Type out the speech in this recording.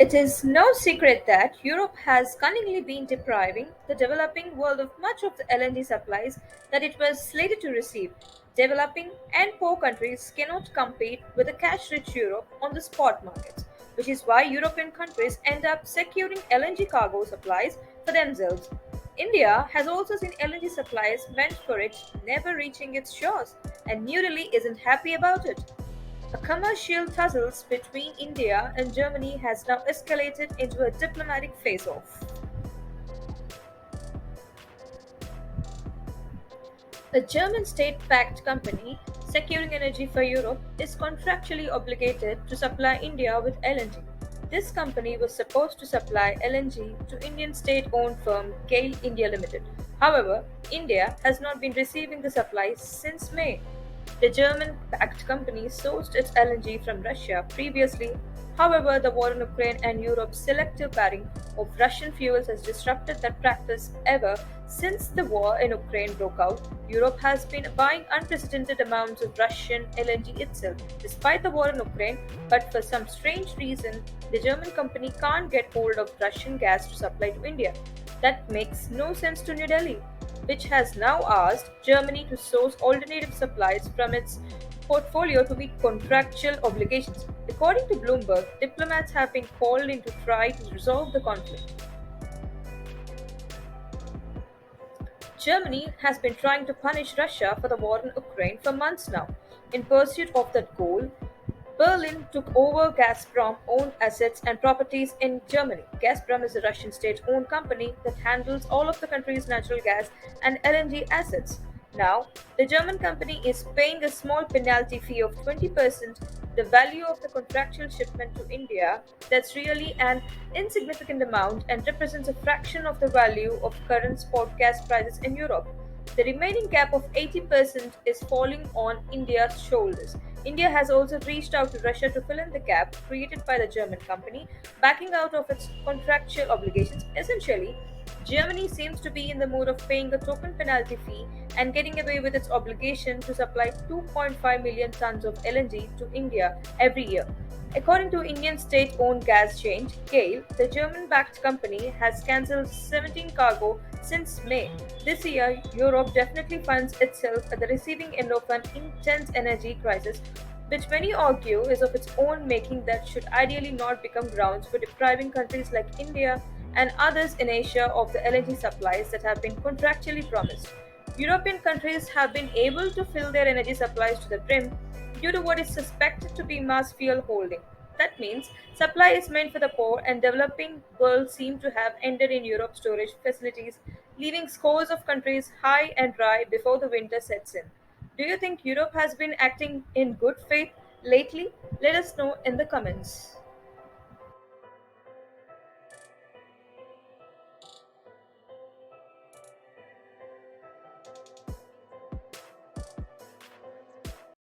It is no secret that Europe has cunningly been depriving the developing world of much of the LNG supplies that it was slated to receive. Developing and poor countries cannot compete with a cash rich Europe on the spot markets, which is why European countries end up securing LNG cargo supplies for themselves. India has also seen LNG supplies meant for it never reaching its shores, and New Delhi isn't happy about it. A commercial tussle between India and Germany has now escalated into a diplomatic face-off. A German state-backed company, Securing Energy for Europe, is contractually obligated to supply India with LNG. This company was supposed to supply LNG to Indian state-owned firm GAIL India Limited. However, India has not been receiving the supplies since May. The German-backed company sourced its LNG from Russia previously. However, the war in Ukraine and Europe's selective barring of Russian fuels has disrupted that practice ever since the war in Ukraine broke out. Europe has been buying unprecedented amounts of Russian LNG itself, despite the war in Ukraine, but for some strange reason, the German company can't get hold of Russian gas to supply to India. That makes no sense to New Delhi, which has now asked Germany to source alternative supplies from its portfolio to meet contractual obligations. According to Bloomberg, diplomats have been called in to try to resolve the conflict. Germany has been trying to punish Russia for the war in Ukraine for months now. In pursuit of that goal, Berlin took over Gazprom owned assets and properties in Germany. Gazprom is a Russian state owned company that handles all of the country's natural gas and LNG assets. Now, the German company is paying a small penalty fee of 20% the value of the contractual shipment to India. That's really an insignificant amount and represents a fraction of the value of current spot gas prices in Europe. The remaining cap of 80% is falling on India's shoulders. India has also reached out to Russia to fill in the gap created by the German company, backing out of its contractual obligations. Essentially, Germany seems to be in the mood of paying a token penalty fee and getting away with its obligation to supply 2.5 million tons of LNG to India every year. According to Indian state-owned gas chain GAIL, the German-backed company has cancelled 17 cargo since May. This year, Europe definitely finds itself at the receiving end of an intense energy crisis, which many argue is of its own making that should ideally not become grounds for depriving countries like India and others in Asia of the LNG supplies that have been contractually promised. European countries have been able to fill their energy supplies to the brim due to what is suspected to be mass fuel holding. That means supply is meant for the poor, and developing world seem to have ended in Europe's storage facilities, leaving scores of countries high and dry before the winter sets in. Do you think Europe has been acting in good faith lately? Let us know in the comments.